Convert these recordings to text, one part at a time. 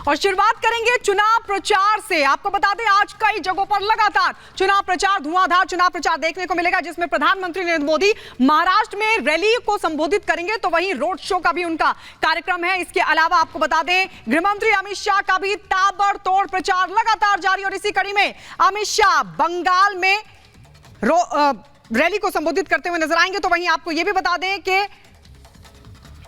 और शुरुआत करेंगे चुनाव प्रचार से। आपको बता दें आज कई जगहों पर लगातार चुनाव प्रचार, धुआंधार चुनाव प्रचार देखने को मिलेगा, जिसमें प्रधानमंत्री नरेंद्र मोदी महाराष्ट्र में रैली को संबोधित करेंगे, तो वहीं रोड शो का भी उनका कार्यक्रम है। इसके अलावा आपको बता दें गृहमंत्री अमित शाह का भी ताबड़तोड़ प्रचार लगातार जारी, और इसी कड़ी में अमित शाह बंगाल में रैली को संबोधित करते हुए नजर आएंगे। तो वहीं आपको यह भी बता दें कि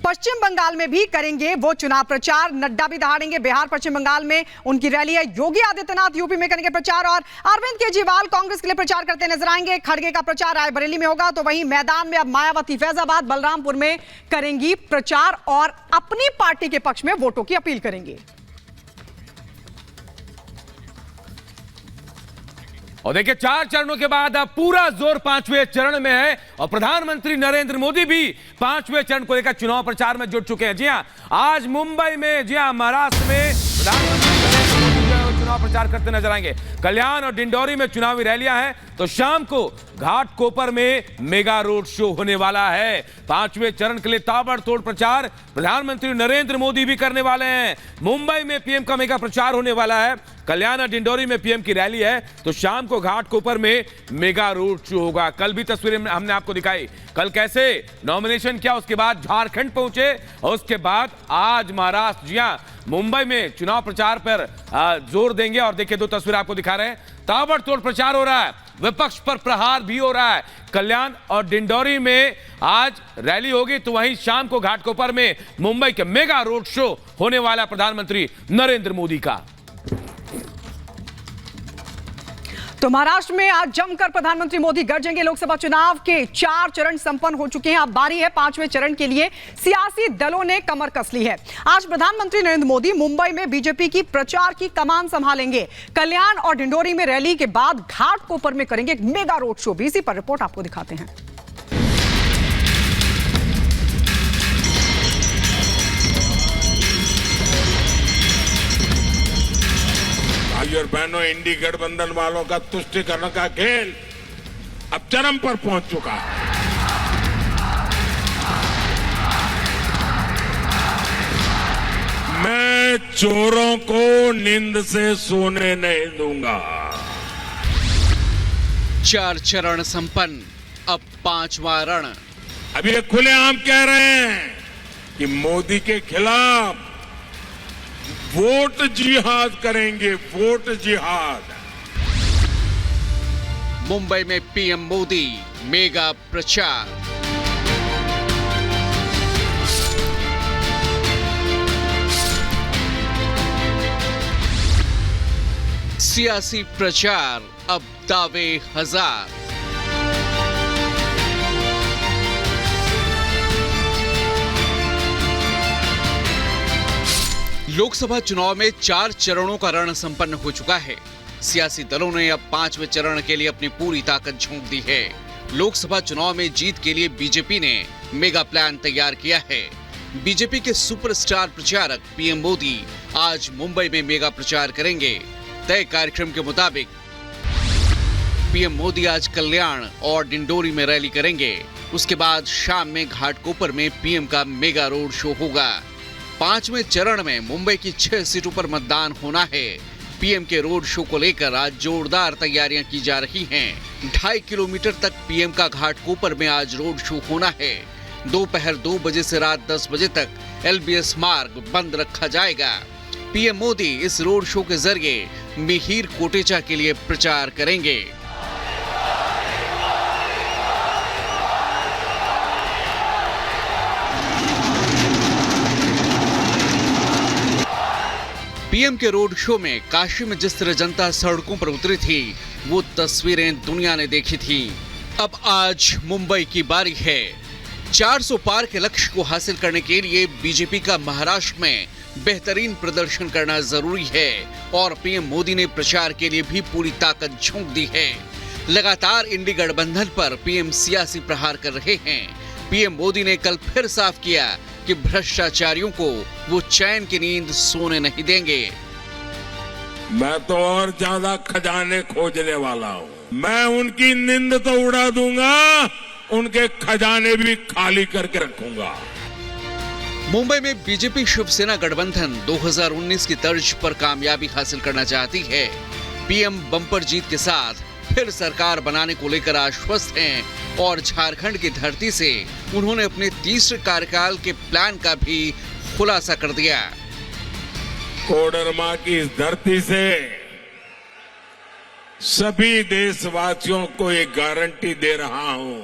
पश्चिम बंगाल में भी करेंगे वो चुनाव प्रचार। नड्डा भी दहाड़ेंगे, बिहार पश्चिम बंगाल में उनकी रैली है। योगी आदित्यनाथ यूपी में करेंगे प्रचार, और अरविंद केजरीवाल कांग्रेस के लिए प्रचार करते नजर आएंगे। खड़गे का प्रचार रायबरेली में होगा। तो वहीं मैदान में अब मायावती फैजाबाद, बलरामपुर में करेंगी प्रचार और अपनी पार्टी के पक्ष में वोटों की अपील करेंगी। और देखिए 4 चरणों के बाद अब पूरा जोर 5वें चरण में है, और प्रधानमंत्री नरेंद्र मोदी भी 5वें चरण को लेकर चुनाव प्रचार में जुट चुके हैं। जी हां, आज मुंबई में, जी हां, महाराष्ट्र में प्रधानमंत्री नरेंद्र मोदी चुनाव प्रचार करते नजर आएंगे। कल्याण और डिंडोरी में चुनावी रैलियां हैं, तो शाम को घाट कोपर में मेगा रोड शो होने वाला है। 5वें चरण के लिए ताबड़तोड़ प्रचार प्रधानमंत्री नरेंद्र मोदी भी करने वाले हैं। मुंबई में पीएम का मेगा प्रचार होने वाला है, कल्याण और डिंडोरी में पीएम की रैली है, तो शाम को घाट कोपर में मेगा रोड शो होगा। कल भी तस्वीरें हमने आपको दिखाई, कल कैसे नॉमिनेशन किया, उसके बाद झारखंड पहुंचे, और उसके बाद आज महाराष्ट्र, जी हां, मुंबई में चुनाव प्रचार पर जोर देंगे। और देखिए 2 तस्वीर आपको दिखा रहे हैं, ताबड़तोड़ प्रचार हो रहा है, विपक्ष पर प्रहार भी हो रहा है। कल्याण और डिंडोरी में आज रैली होगी, तो वहीं शाम को घाटकोपर में मुंबई के मेगा रोड शो होने वाला प्रधानमंत्री नरेंद्र मोदी का। तो महाराष्ट्र में आज जमकर प्रधानमंत्री मोदी गरजेंगे। लोकसभा चुनाव के 4 चरण संपन्न हो चुके हैं, अब बारी है 5वें चरण के लिए। सियासी दलों ने कमर कस ली है। आज प्रधानमंत्री नरेंद्र मोदी मुंबई में बीजेपी की प्रचार की कमान संभालेंगे। कल्याण और डिंडोरी में रैली के बाद घाटकोपर में करेंगे एक मेगा रोड शो भी। इसी पर रिपोर्ट आपको दिखाते हैं। भाइयों और बहनों, इंडी गठबंधन वालों का तुष्टीकरण का खेल अब चरम पर पहुंच चुका है। मैं चोरों को नींद से सोने नहीं दूंगा। 4 चरण संपन्न, अब 5वां रण। अब ये खुलेआम कह रहे हैं कि मोदी के खिलाफ वोट जिहाद करेंगे, वोट जिहाद। मुंबई में पीएम मोदी मेगा प्रचार। सियासी प्रचार अब दावे हजार। लोकसभा चुनाव में 4 चरणों का रण संपन्न हो चुका है। सियासी दलों ने अब 5वें चरण के लिए अपनी पूरी ताकत झोंक दी है। लोकसभा चुनाव में जीत के लिए बीजेपी ने मेगा प्लान तैयार किया है। बीजेपी के सुपरस्टार प्रचारक पीएम मोदी आज मुंबई में मेगा प्रचार करेंगे। तय कार्यक्रम के मुताबिक पीएम मोदी आज कल्याण और डिंडोरी में रैली करेंगे। उसके बाद शाम में घाटकोपर में पीएम का मेगा रोड शो होगा। 5वें चरण में मुंबई की 6 सीटों पर मतदान होना है। पीएम के रोड शो को लेकर आज जोरदार तैयारियां की जा रही हैं। 2.5 किलोमीटर तक पीएम का घाटकोपर में आज रोड शो होना है। दोपहर 2 बजे से रात 10 बजे तक एलबीएस मार्ग बंद रखा जाएगा। पीएम मोदी इस रोड शो के जरिए मिहिर कोटेचा के लिए प्रचार करेंगे। पीएम के रोड शो में काशी में जिस तरह जनता सड़कों पर उतरी थी, वो तस्वीरें दुनिया ने देखी थी। अब आज मुंबई की बारी है। 400 पार के लक्ष्य को हासिल करने के लिए बीजेपी का महाराष्ट्र में बेहतरीन प्रदर्शन करना जरूरी है, और पीएम मोदी ने प्रचार के लिए भी पूरी ताकत झोंक दी है। लगातार इंडी गठबंधन पर पीएम सियासी प्रहार कर रहे हैं। पीएम मोदी ने कल फिर साफ किया कि भ्रष्टाचारियों को वो चैन की नींद सोने नहीं देंगे। मैं तो और ज्यादा खजाने खोजने वाला हूं। मैं उनकी नींद तो उड़ा दूंगा, उनके खजाने भी खाली करके रखूंगा। मुंबई में बीजेपी शिवसेना गठबंधन 2019 की तर्ज पर कामयाबी हासिल करना चाहती है। पीएम बम्पर जीत के साथ फिर सरकार बनाने को लेकर आश्वस्त हैं और झारखंड की धरती से उन्होंने अपने तीसरे कार्यकाल के प्लान का भी खुलासा कर दिया। कोडरमा की इस धरती से सभी देशवासियों को एक गारंटी दे रहा हूं,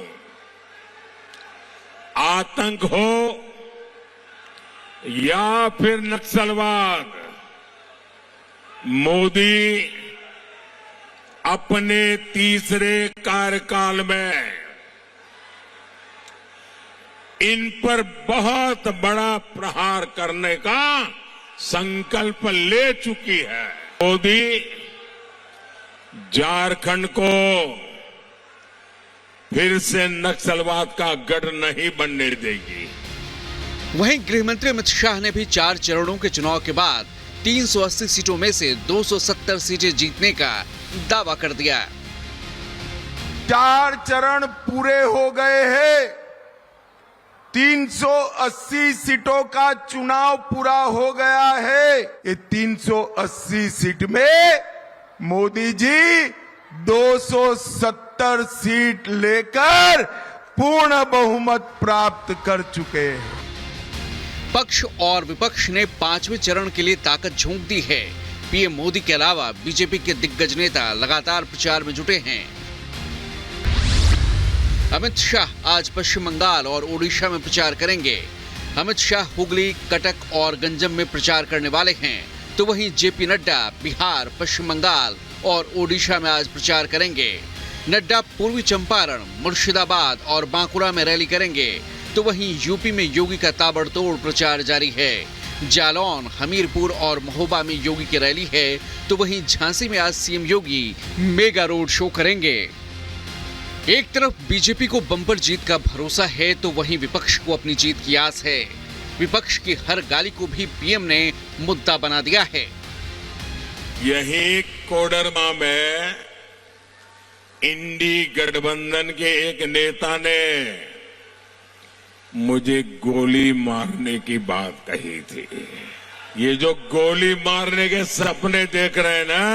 आतंक हो या फिर नक्सलवाद, मोदी अपने तीसरे कार्यकाल में इन पर बहुत बड़ा प्रहार करने का संकल्प ले चुकी है। मोदी झारखंड को फिर से नक्सलवाद का गढ़ नहीं बनने देगी। वहीं गृहमंत्री अमित शाह ने भी 4 चरणों के चुनाव के बाद 380 सीटों में से 270 सीटें जीतने का दावा कर दिया। 4 चरण पूरे हो गए हैं, 380 सीटों का चुनाव पूरा हो गया है। ये 380 सीट में मोदी जी 270 सीट लेकर पूर्ण बहुमत प्राप्त कर चुके हैं। पक्ष और विपक्ष ने 5वें चरण के लिए ताकत झोंक दी है। पीएम मोदी के अलावा बीजेपी के दिग्गज नेता लगातार प्रचार में जुटे हैं। अमित शाह आज पश्चिम बंगाल और ओडिशा में प्रचार करेंगे। अमित शाह हुगली, कटक और गंजम में प्रचार करने वाले हैं, तो वहीं जेपी नड्डा बिहार, पश्चिम बंगाल और ओडिशा में आज प्रचार करेंगे। नड्डा पूर्वी चंपारण, मुर्शिदाबाद और बांकुरा में रैली करेंगे, तो वहीं यूपी में योगी का ताबड़तोड़ प्रचार जारी है। जालौन, हमीरपुर और महोबा में योगी की रैली है, तो वहीं झांसी में आज सीएम योगी मेगा रोड शो करेंगे। एक तरफ बीजेपी को बम्पर जीत का भरोसा है, तो वहीं विपक्ष को अपनी जीत की आस है। विपक्ष की हर गाली को भी पीएम ने मुद्दा बना दिया है। यही कोडरमा में इंडी गठबंधन के एक नेता ने मुझे गोली मारने की बात कही थी। ये जो गोली मारने के सपने देख रहे हैं ना,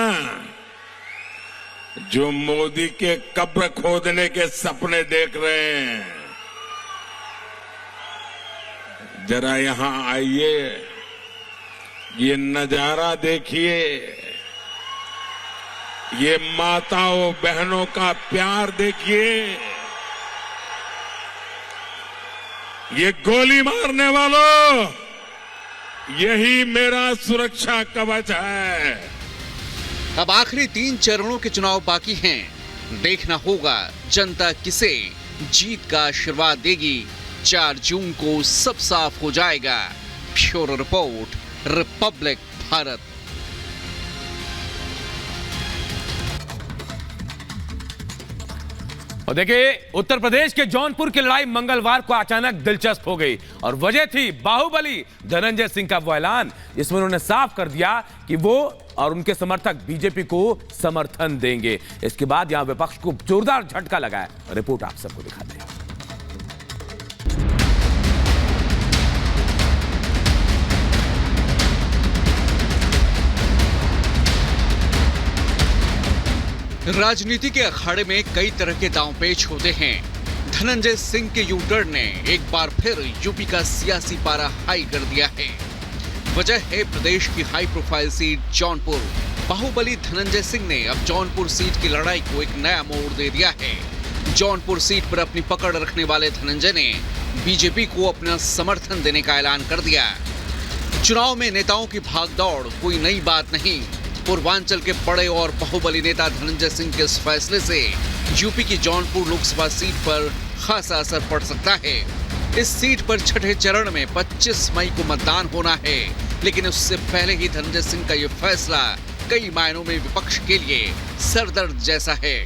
जो मोदी के कब्र खोदने के सपने देख रहे हैं, जरा यहां आइए, ये नजारा देखिए, ये माताओं बहनों का प्यार देखिए। ये गोली मारने वालों, यही मेरा सुरक्षा कवच है। अब आखिरी 3 चरणों के चुनाव बाकी हैं। देखना होगा जनता किसे जीत का आशीर्वाद देगी। 4 जून को सब साफ हो जाएगा। Bureau report, Republic Bharat. और देखिए, उत्तर प्रदेश के जौनपुर की लड़ाई मंगलवार को अचानक दिलचस्प हो गई और वजह थी बाहुबली धनंजय सिंह का वो ऐलान, जिसमें उन्होंने साफ कर दिया कि वो और उनके समर्थक बीजेपी को समर्थन देंगे। इसके बाद यहां विपक्ष को जोरदार झटका लगा है। रिपोर्ट आप सबको दिखाते हैं। राजनीति के अखाड़े में कई तरह के दांवपेच होते हैं। धनंजय सिंह के यू टर्न ने एक बार फिर यूपी का सियासी पारा हाई कर दिया है। वजह है प्रदेश की हाई प्रोफाइल सीट जौनपुर। बाहुबली धनंजय सिंह ने अब जौनपुर सीट की लड़ाई को एक नया मोड़ दे दिया है। जौनपुर सीट पर अपनी पकड़ रखने वाले धनंजय ने बीजेपी को अपना समर्थन देने का ऐलान कर दिया। चुनाव में नेताओं की भागदौड़ कोई नई बात नहीं। पूर्वांचल के बड़े और बाहुबली नेता धनंजय सिंह के इस फैसले से यूपी की जौनपुर लोकसभा सीट पर खासा असर पड़ सकता है। इस सीट पर छठे चरण में 25 मई को मतदान होना है, लेकिन उससे पहले ही धनंजय सिंह का ये फैसला कई मायनों में विपक्ष के लिए सरदर्द जैसा है।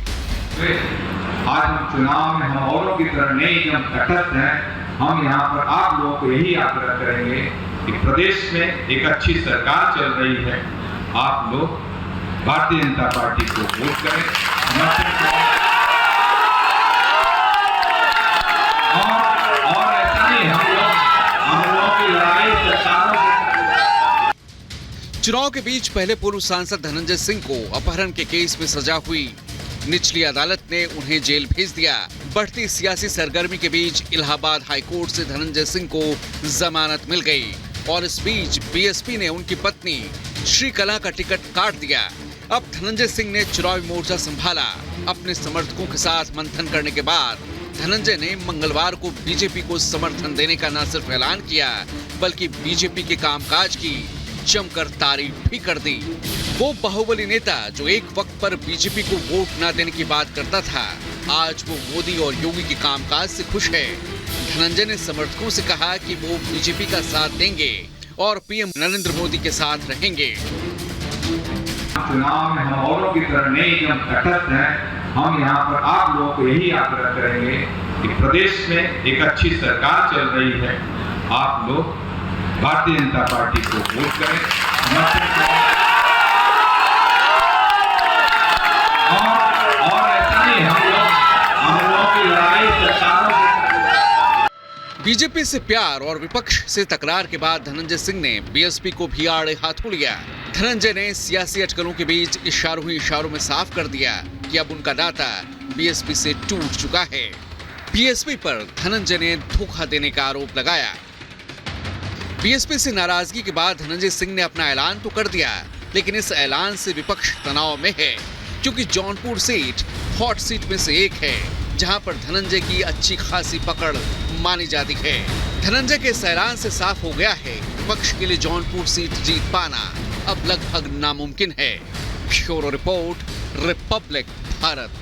आज हम चुनाव में हम औरों की तरह नहीं कि हम तटस्थ हैं। हम यहाँ पर आप लोगों को यही आग्रह करेंगे कि प्रदेश में एक अच्छी सरकार चल रही है, आप लोग भारतीय जनता पार्टी को वोट करें, समर्थन करें। और ऐसा नहीं, हम लोग की लड़ाई चुनाव के बीच पहले पूर्व सांसद धनंजय सिंह को अपहरण के केस में सजा हुई। निचली अदालत ने उन्हें जेल भेज दिया। बढ़ती सियासी सरगर्मी के बीच इलाहाबाद हाईकोर्ट से धनंजय सिंह को जमानत मिल गई और इस बीच बीएसपी ने उनकी पत्नी श्रीकला का टिकट काट दिया। अब धनंजय सिंह ने चुनावी मोर्चा संभाला। अपने समर्थकों के साथ मंथन करने के बाद धनंजय ने मंगलवार को बीजेपी को समर्थन देने का न सिर्फ ऐलान किया बल्कि बीजेपी के कामकाज की जमकर तारीफ भी कर दी। वो बाहुबली नेता जो एक वक्त पर बीजेपी को वोट न देने की बात करता था, आज वो मोदी और योगी के कामकाज से खुश है। धनंजय ने समर्थकों से कहा कि वो बीजेपी का साथ देंगे और पीएम नरेंद्र मोदी के साथ रहेंगे। चुनाव में हम औरों की तरह नहीं कि हम तटस्थ हैं। हम यहाँ पर आप लोगों को यही आग्रह करेंगे कि प्रदेश में एक अच्छी सरकार चल रही है, आप लोग भारतीय जनता पार्टी को वोट करें, समर्थन करें। और ऐसा नहीं हम लोग की लड़ाई सरकारों बीजेपी से प्यार और विपक्ष से तकरार के बाद धनंजय सिंह ने बीएसपी को भी आड़े हाथों लिया। धनंजय ने सियासी अटकलों के बीच इशारों में साफ कर दिया कि अब उनका नाता बीएसपी से टूट चुका है। बीएसपी पर धनंजय ने धोखा देने का आरोप लगाया। बीएसपी से नाराजगी के बाद धनंजय सिंह ने अपना ऐलान तो कर दिया, लेकिन इस ऐलान से विपक्ष तनाव में है क्योंकि जौनपुर सीट हॉट सीट में से एक है जहां पर धनंजय की अच्छी खासी पकड़ मानी जाती है। धनंजय के इस ऐलान से साफ हो गया है विपक्ष के लिए जौनपुर सीट जीत पाना अब लगभग नामुमकिन है। Bureau report, Republic Bharat.